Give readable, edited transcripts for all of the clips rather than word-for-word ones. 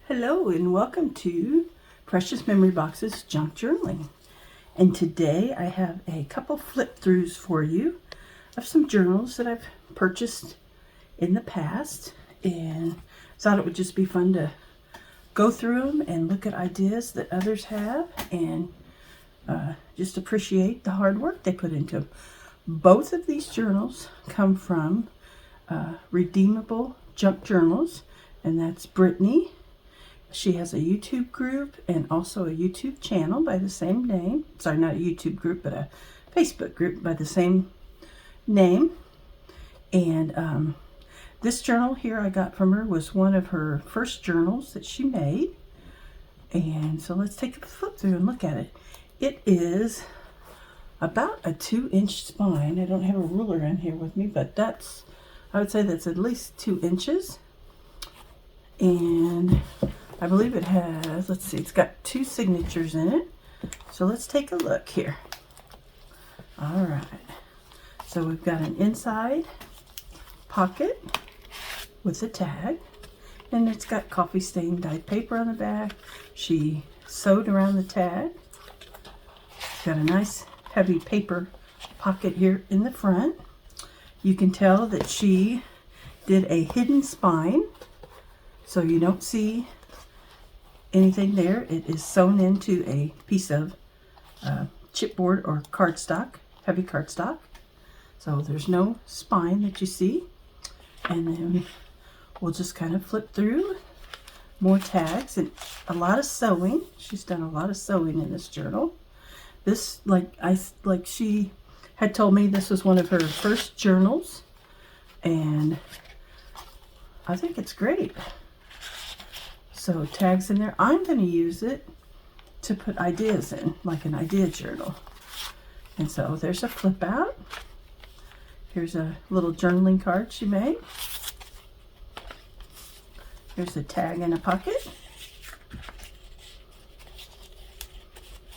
Hello and welcome to Precious Memory Box's Junk Journaling. And today I have a couple flip throughs for you of some journals that I've purchased in the past, and thought it would just be fun to go through them and look at ideas that others have and just appreciate the hard work they put into them. Both of these journals come from Redeemable Junk Journals, and that's Brittany. She has a YouTube group and also a YouTube channel by the same name. Sorry, not a YouTube group, but a Facebook group by the same name. And this journal here I got from her was one of her first journals that she made. And so let's take a flip through and look at it. It is about a 2-inch spine. I don't have a ruler in here with me, but I would say that's at least 2 inches. And I believe it has, let's see, it's got 2 signatures in it. So let's take a look here. All right. So we've got an inside pocket with a tag, and it's got coffee stained dyed paper on the back. She sewed around the tag. Got a nice heavy paper pocket here in the front. You can tell that she did a hidden spine, so you don't see anything there. It is sewn into a piece of chipboard or cardstock, heavy cardstock. So there's no spine that you see. And then we'll just kind of flip through more tags and a lot of sewing. She's done a lot of sewing in this journal. This, like she had told me, this was one of her first journals, and I think it's great. So tags in there. I'm going to use it to put ideas in, like an idea journal. And so there's a flip out. Here's a little journaling card she made. Here's a tag in a pocket.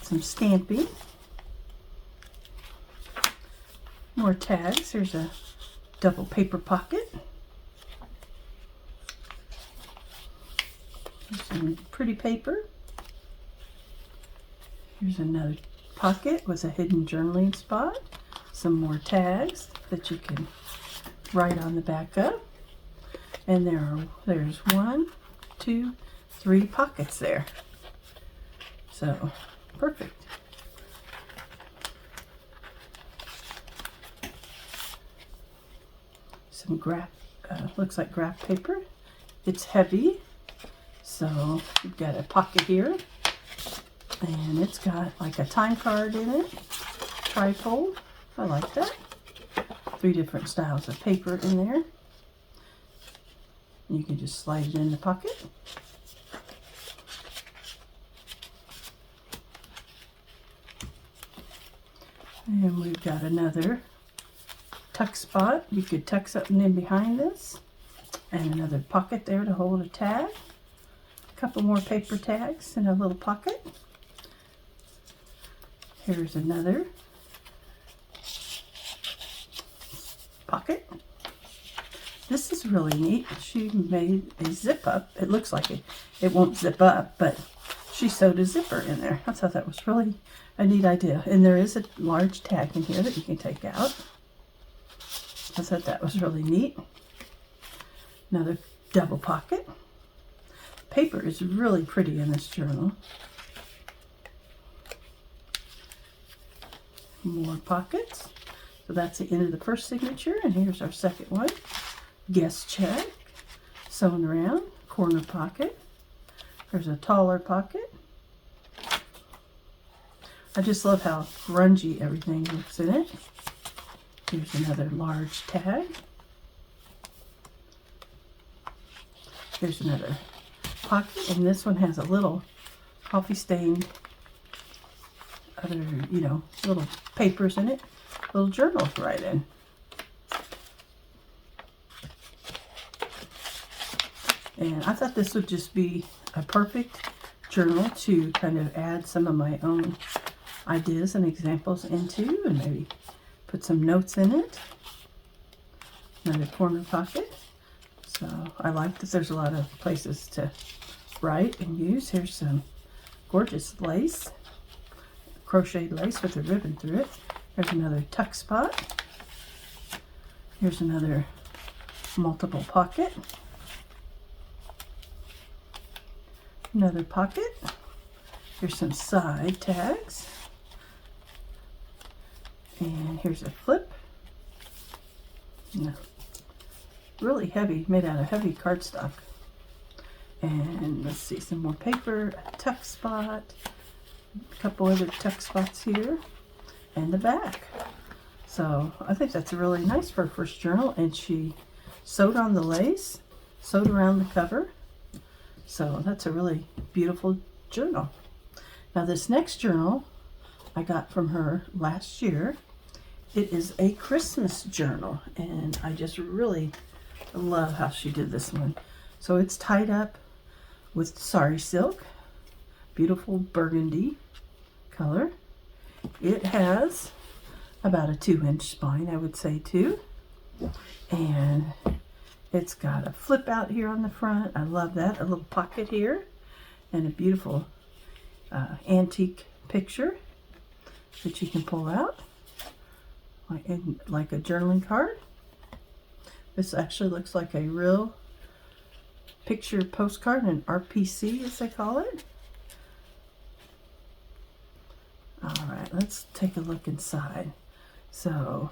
Some stamping. More tags. Here's a double paper pocket. Some pretty paper. Here's another pocket with a hidden journaling spot. Some more tags that you can write on the back of. And there's 1, 2, 3 pockets there. So perfect. Some graph, looks like graph paper. It's heavy. So you've got a pocket here, and it's got like a time card in it, trifold. I like that. 3 different styles of paper in there. You can just slide it in the pocket. And we've got another tuck spot. You could tuck something in behind this, and another pocket there to hold a tag. Couple more paper tags in a little pocket. Here's another pocket. This is really neat. She made a zip up. It looks like it won't zip up, but she sewed a zipper in there. I thought that was really a neat idea. And there is a large tag in here that you can take out. I thought that was really neat. Another double pocket. Paper is really pretty in this journal. More pockets. So that's the end of the first signature, and here's our second one. Guest check, sewn around, corner pocket. There's a taller pocket. I just love how grungy everything looks in it. Here's another large tag. Here's another pocket, and this one has a little coffee stained other, little papers in it, little journal to write in. And I thought this would just be a perfect journal to kind of add some of my own ideas and examples into, and maybe put some notes in it. Another corner pocket. So I like that there's a lot of places to bright and use. Here's some gorgeous lace, crocheted lace with a ribbon through it. There's another tuck spot. Here's another multiple pocket. Another pocket. Here's some side tags. And here's a flip. No, really heavy, made out of heavy cardstock. And let's see, some more paper, a tuck spot, a couple other tuck spots here, and the back. So I think that's really nice for a first journal. And she sewed on the lace, sewed around the cover. So that's a really beautiful journal. Now this next journal I got from her last year. It is a Christmas journal, and I just really love how she did this one. So it's tied up with sari silk, beautiful burgundy color. It has about a 2-inch spine, I would say, too. And it's got a flip out here on the front. I love that. A little pocket here and a beautiful antique picture that you can pull out like a journaling card. This actually looks like a real picture postcard, an RPC as they call it. All right, let's take a look inside. So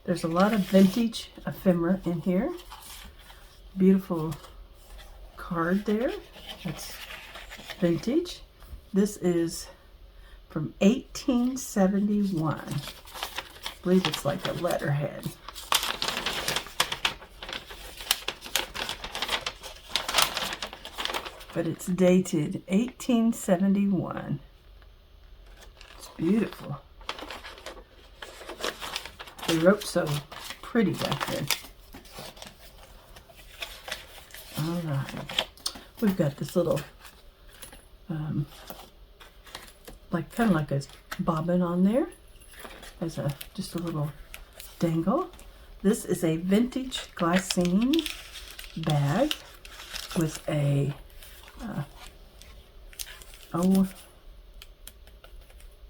there's a lot of vintage ephemera in here. Beautiful card there. That's vintage. This is from 1871. I believe it's like a letterhead. But it's dated 1871. It's beautiful. They wrote so pretty back then. All right. We've got this little, kind of like a bobbin on there. There's just a little dangle. This is a vintage glassine bag with a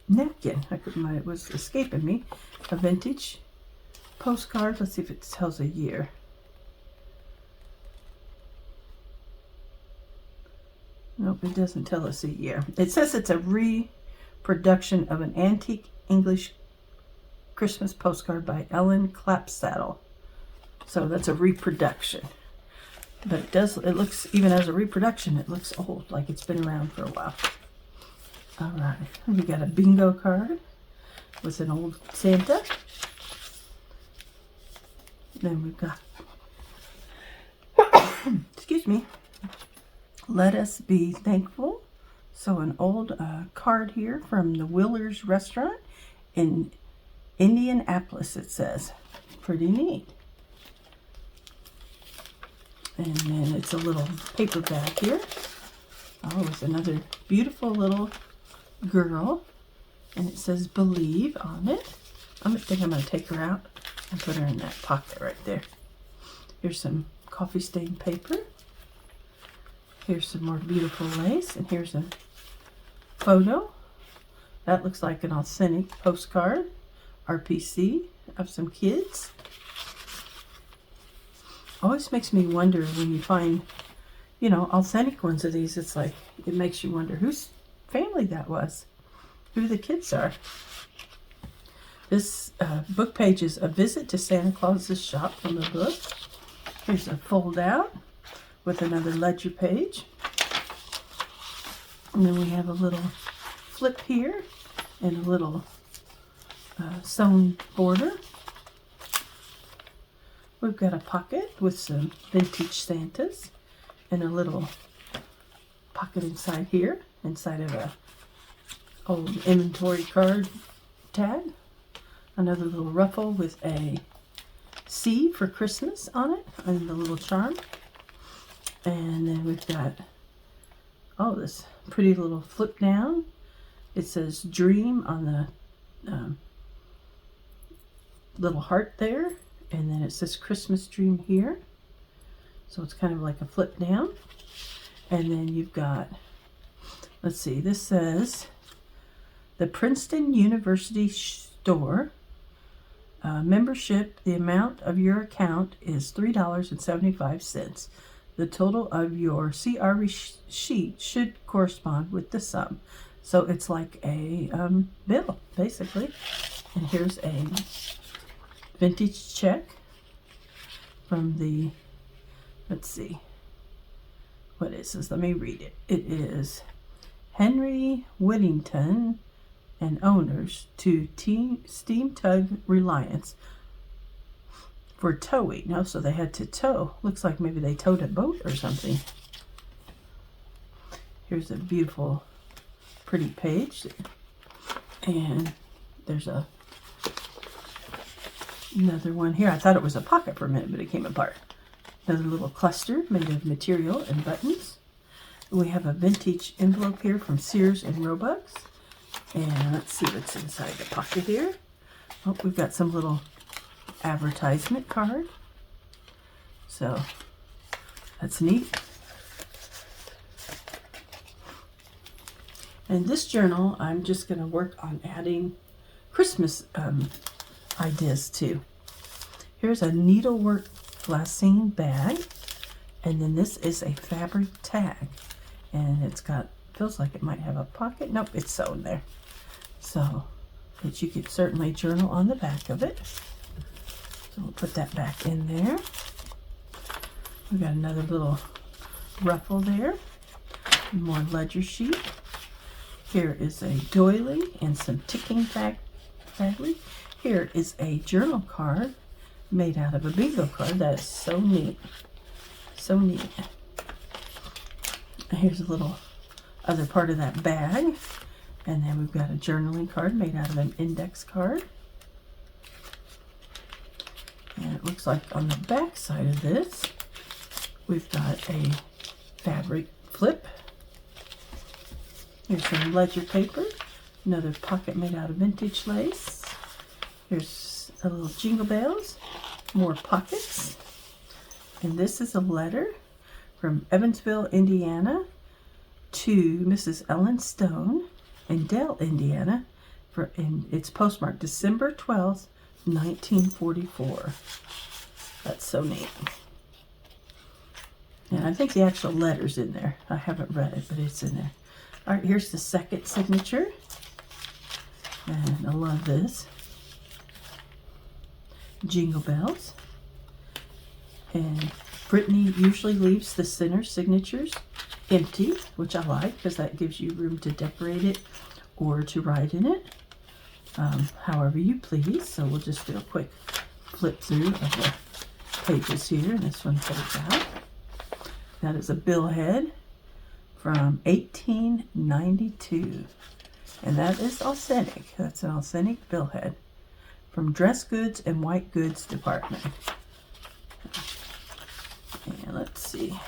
napkin. It was escaping me. A vintage postcard. Let's see if it tells a year. Nope, it doesn't tell us a year. It says it's a reproduction of an antique English Christmas postcard by Ellen Clapsaddle. So that's a reproduction. But it looks, even as a reproduction, it looks old, like it's been around for a while. All right, we got a bingo card with an old Santa. Then we've got, excuse me, let us be thankful. So an old card here from the Willer's restaurant in Indianapolis, it says. Pretty neat. And then it's a little paper bag here. Oh, it's another beautiful little girl. And it says believe on it. I think I'm going to take her out and put her in that pocket right there. Here's some coffee stained paper. Here's some more beautiful lace. And here's a photo. That looks like an authentic postcard. RPC of some kids. Always makes me wonder when you find, authentic ones of these. It's like, it makes you wonder whose family that was, who the kids are. This book page is a visit to Santa Claus's shop from the book. Here's a fold out with another ledger page. And then we have a little flip here and a little sewn border. We've got a pocket with some vintage Santas and a little pocket inside here, inside of a old inventory card tag. Another little ruffle with a C for Christmas on it and the little charm. And then we've got, this pretty little flip down. It says dream on the little heart there. And then it says Christmas dream here. So it's kind of like a flip down. And then you've got, let's see, this says the Princeton University Store membership. The amount of your account is $3.75. The total of your CR sheet should correspond with the sum. So it's like a bill, basically. And here's a vintage check from the, let's see, what is this? Let me read it. It is Henry Whittington and owners to Steam Tug Reliance for towing. No, so they had to tow. Looks like maybe they towed a boat or something. Here's a beautiful, pretty page. And there's another one here. I thought it was a pocket for a minute, but it came apart. Another little cluster made of material and buttons. We have a vintage envelope here from Sears and Roebuck's. And let's see what's inside the pocket here. Oh, we've got some little advertisement card. So that's neat. And this journal, I'm just going to work on adding Christmas ideas to. Here's a needlework glassine bag. And then this is a fabric tag. And it's got, feels like it might have a pocket. Nope, it's sewn there. So, but you could certainly journal on the back of it. So we'll put that back in there. We got another little ruffle there. More ledger sheet. Here is a doily and some ticking fabric. Here is a journal card made out of a bingo card. That is so neat. So neat. Here's a little other part of that bag. And then we've got a journaling card made out of an index card. And it looks like on the back side of this, we've got a fabric flip. Here's some ledger paper. Another pocket made out of vintage lace. Here's a little jingle bells. More pockets. And this is a letter from Evansville, Indiana to Mrs. Ellen Stone in Dale, Indiana. And it's postmarked December 12th, 1944. That's so neat. And I think the actual letter's in there. I haven't read it, but it's in there. All right, here's the second signature. And I love this. Jingle bells. And Brittany usually leaves the center signatures empty, which I like because that gives you room to decorate it or to write in it, however you please. So we'll just do a quick flip through of the pages here, and this one folds out. That is a billhead from 1892, and that is authentic. That's an authentic billhead from Dress Goods and White Goods Department. And let's see,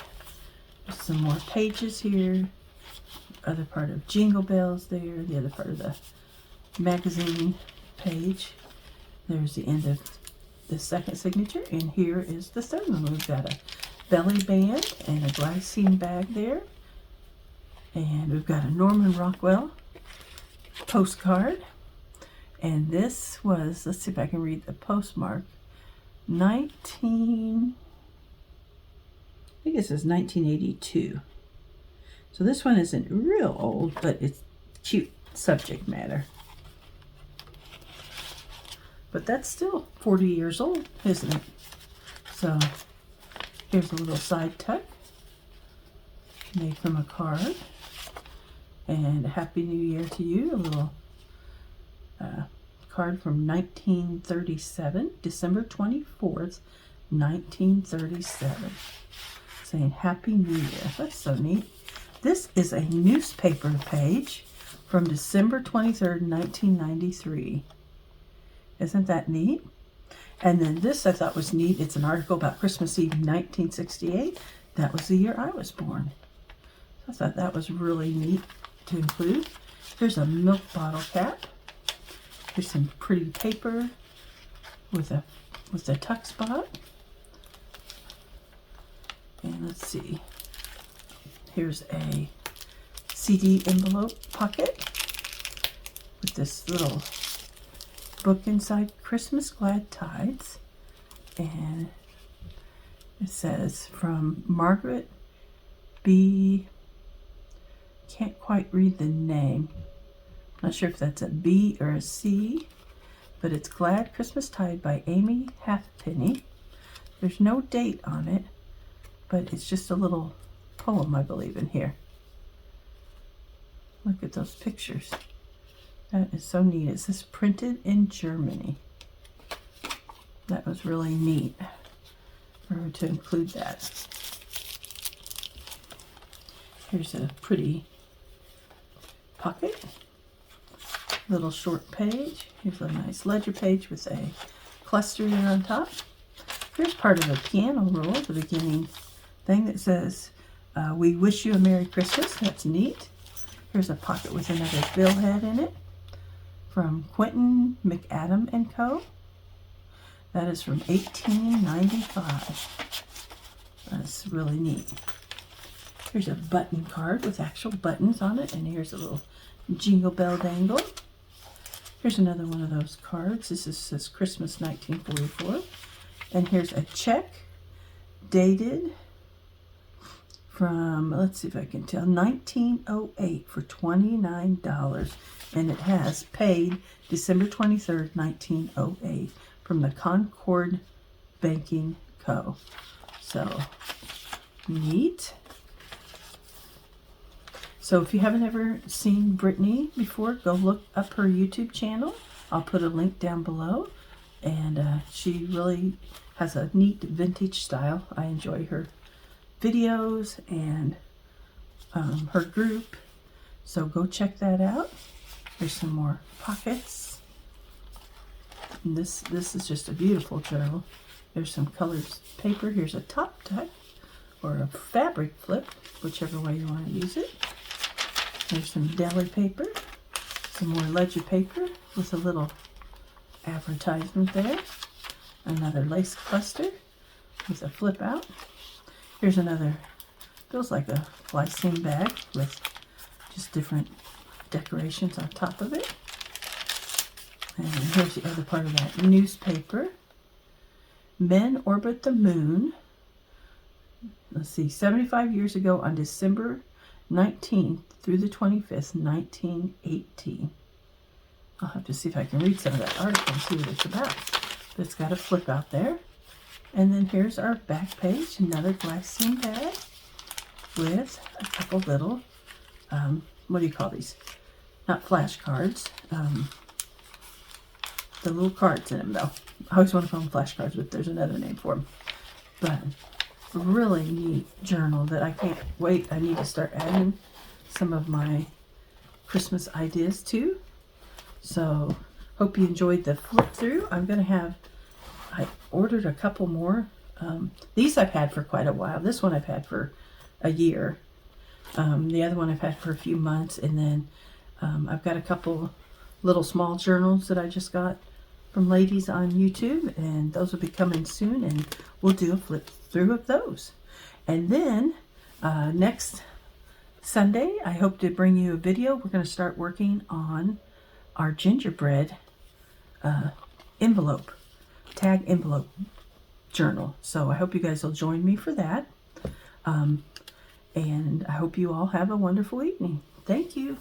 there's some more pages here. Other part of Jingle Bells there, the other part of the magazine page. There's the end of the second signature, and here is the third one. We've got a belly band and a glassine bag there. And we've got a Norman Rockwell postcard. And this was, let's see if I can read the postmark, I think it says 1982. So this one isn't real old, but it's cute subject matter. But that's still 40 years old, isn't it? So here's a little side tuck made from a card. And a Happy New Year to you. A little card from 1937, December 24th, 1937. Saying Happy New Year. That's so neat. This is a newspaper page from December 23rd, 1993. Isn't that neat? And then this I thought was neat. It's an article about Christmas Eve 1968. That was the year I was born. I thought that was really neat to include. Here's a milk bottle cap. Here's some pretty paper with a tuck spot. And let's see. here's a CD envelope pocket with this little book inside, Christmas Glad Tides. And it says from Margaret B. Can't quite read the name. Not sure if that's a B or a C, but it's Glad Christmas Tide by Amy Halfpenny. There's no date on it, but it's just a little poem, I believe, in here. Look at those pictures. That is so neat. It says printed in Germany. That was really neat for her to include that. Here's a pretty pocket. Little short page. Here's a nice ledger page with a cluster there on top. Here's part of a piano roll at the beginning thing that says, we wish you a Merry Christmas. That's neat. Here's a pocket with another bill head in it from Quentin McAdam and Co. That is from 1895. That's really neat. Here's a button card with actual buttons on it, and here's a little jingle bell dangle. Here's another one of those cards. This says Christmas 1944. And here's a check dated from, let's see if I can tell, 1908 for $29. And it has paid December 23rd, 1908 from the Concord Banking Co. So, neat. So if you haven't ever seen Brittany before, go look up her YouTube channel. I'll put a link down below. And she really has a neat vintage style. I enjoy her videos and her group. So go check that out. There's some more pockets. And this is just a beautiful journal. There's some colored paper. Here's a top tuck or a fabric flip, whichever way you want to use it. There's some deli paper, some more ledger paper with a little advertisement there. Another lace cluster with a flip out. Here's another, feels like a glycine bag with just different decorations on top of it. And here's the other part of that newspaper. Men orbit the moon. Let's see, 75 years ago on December 19th through the 25th, 1918. I'll have to see if I can read some of that article and see what it's about. But it's got a flip out there. And then here's our back page, another glycine bag with a couple little, what do you call these? Not flashcards. The little cards in them, though. I always want to call them flashcards, but there's another name for them. But really neat journal that I can't wait. I need to start adding some of my Christmas ideas to. So, hope you enjoyed the flip through. I'm going to have, I ordered a couple more. These I've had for quite a while. This one I've had for a year. The other one I've had for a few months. And then I've got a couple little small journals that I just got from ladies on YouTube. And those will be coming soon. And we'll do a flip through of those. And then next Sunday, I hope to bring you a video. We're going to start working on our gingerbread envelope, tag envelope journal. So I hope you guys will join me for that. And I hope you all have a wonderful evening. Thank you.